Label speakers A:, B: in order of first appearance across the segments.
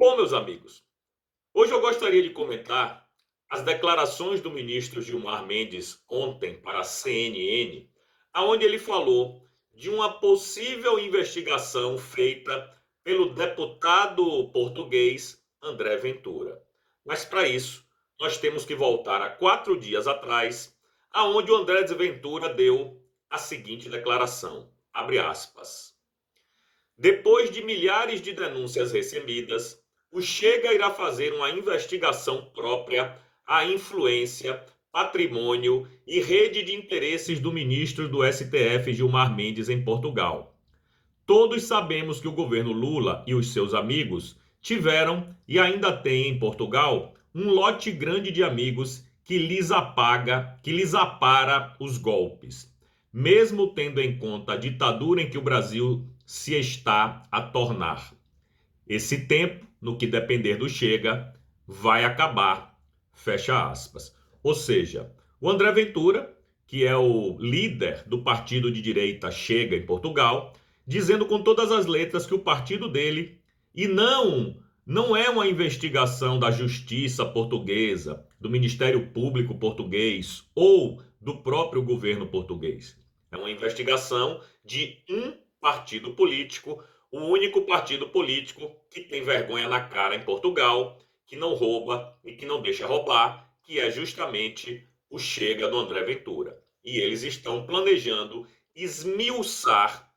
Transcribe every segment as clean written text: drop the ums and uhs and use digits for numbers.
A: Bom, meus amigos, hoje eu gostaria de comentar as declarações do ministro Gilmar Mendes ontem para a CNN, aonde ele falou de uma possível investigação feita pelo deputado português André Ventura. Mas para isso, nós temos que voltar a 4 dias atrás, aonde o André Ventura deu a seguinte declaração, abre aspas. Depois de milhares de denúncias recebidas, o Chega irá fazer uma investigação própria à influência, patrimônio e rede de interesses do ministro do STF Gilmar Mendes em Portugal. Todos sabemos que o governo Lula e os seus amigos tiveram e ainda têm em Portugal um lote grande de amigos que lhes apara os golpes, mesmo tendo em conta a ditadura em que o Brasil se está a tornar. Esse tempo, no que depender do Chega, vai acabar, fecha aspas. Ou seja, o André Ventura, que é o líder do partido de direita Chega em Portugal, dizendo com todas as letras que o partido dele, e não é uma investigação da justiça portuguesa, do Ministério Público português ou do próprio governo português. É uma investigação de um partido político, o único partido político que tem vergonha na cara em Portugal, que não rouba e que não deixa roubar, que é justamente o Chega do André Ventura. E eles estão planejando esmiuçar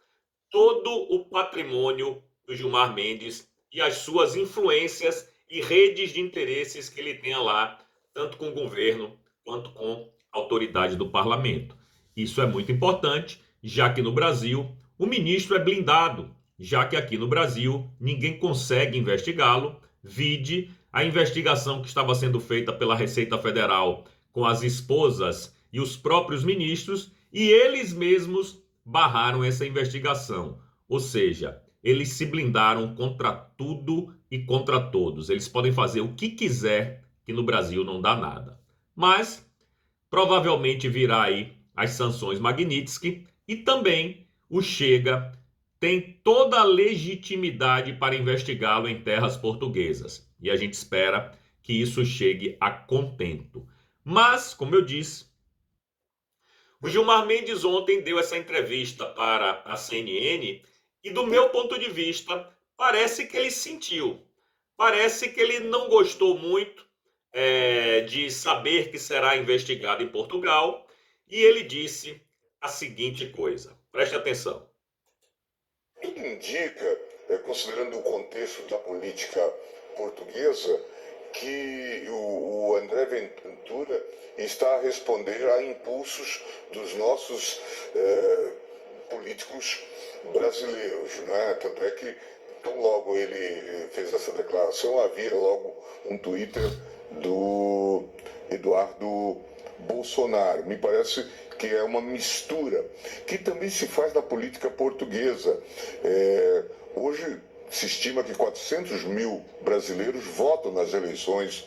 A: todo o patrimônio do Gilmar Mendes e as suas influências e redes de interesses que ele tenha lá, tanto com o governo quanto com a autoridade do parlamento. Isso é muito importante, já que no Brasil o ministro é blindado, já que aqui no Brasil ninguém consegue investigá-lo, vide a investigação que estava sendo feita pela Receita Federal com as esposas e os próprios ministros, e eles mesmos barraram essa investigação. Ou seja, eles se blindaram contra tudo e contra todos. Eles podem fazer o que quiser, que no Brasil não dá nada. Mas provavelmente virá aí as sanções Magnitsky e também o Chega tem toda a legitimidade para investigá-lo em terras portuguesas. E a gente espera que isso chegue a contento. Mas, como eu disse, o Gilmar Mendes ontem deu essa entrevista para a CNN e, do meu ponto de vista, parece que ele sentiu. Parece que ele não gostou muito de saber que será investigado em Portugal e ele disse a seguinte coisa. Preste atenção.
B: Tudo indica, considerando o contexto da política portuguesa, que o André Ventura está a responder a impulsos dos nossos políticos brasileiros, né? Tanto é que, tão logo ele fez essa declaração, havia logo um Twitter do Eduardo Bolsonaro. Me parece que é uma mistura que também se faz na política portuguesa. Hoje se estima que 400 mil brasileiros votam nas eleições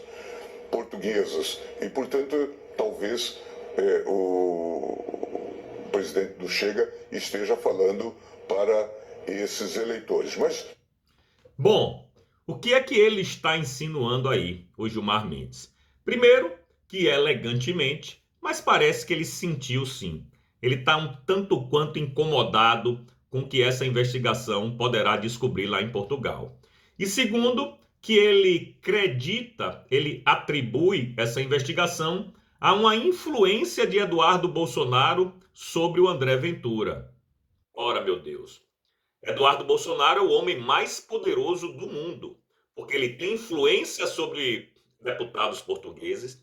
B: portuguesas e, portanto, talvez o presidente do Chega esteja falando para esses eleitores.
A: Bom, o que é que ele está insinuando aí, o Gilmar Mendes? Primeiro, que elegantemente, mas parece que ele sentiu sim. Ele está um tanto quanto incomodado com o que essa investigação poderá descobrir lá em Portugal. E segundo, que ele atribui essa investigação a uma influência de Eduardo Bolsonaro sobre o André Ventura. Ora, meu Deus, Eduardo Bolsonaro é o homem mais poderoso do mundo, porque ele tem influência sobre deputados portugueses,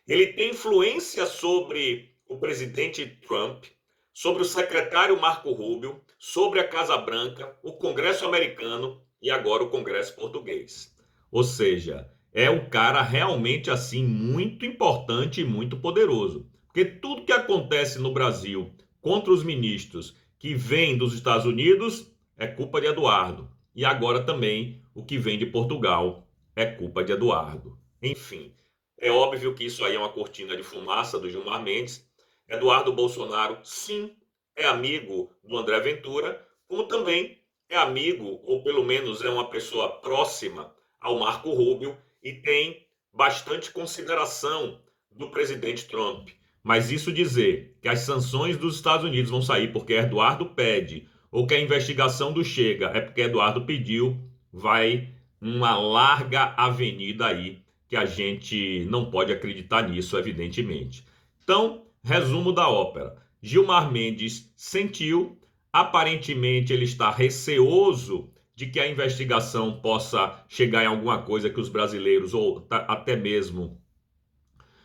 A: ele tem influência sobre o presidente Trump, sobre o secretário Marco Rubio, sobre a Casa Branca, o Congresso americano e agora o Congresso português. Ou seja, é um cara realmente assim muito importante e muito poderoso. Porque tudo que acontece no Brasil contra os ministros que vêm dos Estados Unidos é culpa de Eduardo. E agora também o que vem de Portugal é culpa de Eduardo. Enfim, é óbvio que isso aí é uma cortina de fumaça do Gilmar Mendes. Eduardo Bolsonaro, sim, é amigo do André Ventura, como também é amigo, ou pelo menos é uma pessoa próxima ao Marco Rubio e tem bastante consideração do presidente Trump. Mas isso dizer que as sanções dos Estados Unidos vão sair porque Eduardo pede, ou que a investigação do Chega é porque Eduardo pediu, vai uma larga avenida aí, que a gente não pode acreditar nisso, evidentemente. Então, resumo da ópera. Gilmar Mendes sentiu, aparentemente ele está receoso de que a investigação possa chegar em alguma coisa que os brasileiros ou até mesmo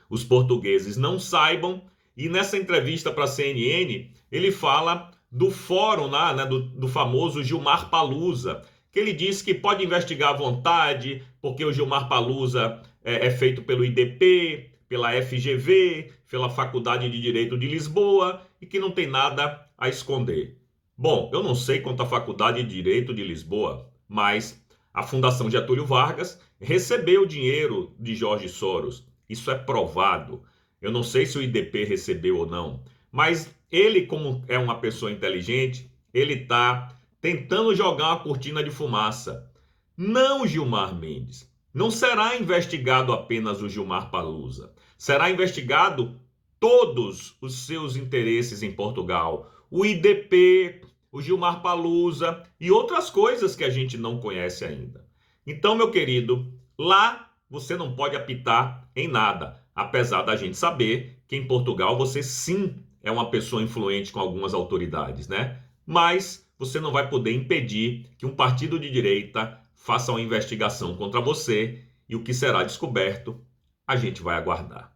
A: os portugueses não saibam. E nessa entrevista para a CNN, ele fala do fórum lá, né, do famoso Gilmar Palusa, que ele diz que pode investigar à vontade, porque o Gilmar Palusa é feito pelo IDP, pela FGV, pela Faculdade de Direito de Lisboa, e que não tem nada a esconder. Bom, eu não sei quanto à Faculdade de Direito de Lisboa, mas a Fundação Getúlio Vargas recebeu dinheiro de Jorge Soros. Isso é provado. Eu não sei se o IDP recebeu ou não, mas ele, como é uma pessoa inteligente, ele está tentando jogar uma cortina de fumaça. Não, Gilmar Mendes. Não será investigado apenas o Gilmar Palusa. Será investigado todos os seus interesses em Portugal. O IDP, o Gilmar Palusa e outras coisas que a gente não conhece ainda. Então, meu querido, lá você não pode apitar em nada, apesar da gente saber que em Portugal você sim é uma pessoa influente com algumas autoridades, né? Mas você não vai poder impedir que um partido de direita faça uma investigação contra você e o que será descoberto, a gente vai aguardar.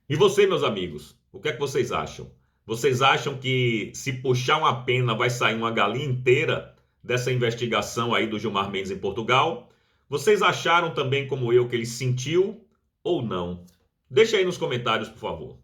A: E você, meus amigos, o que é que vocês acham? Vocês acham que se puxar uma pena vai sair uma galinha inteira dessa investigação aí do Gilmar Mendes em Portugal? Vocês acharam também como eu que ele sentiu ou não? Deixa aí nos comentários, por favor.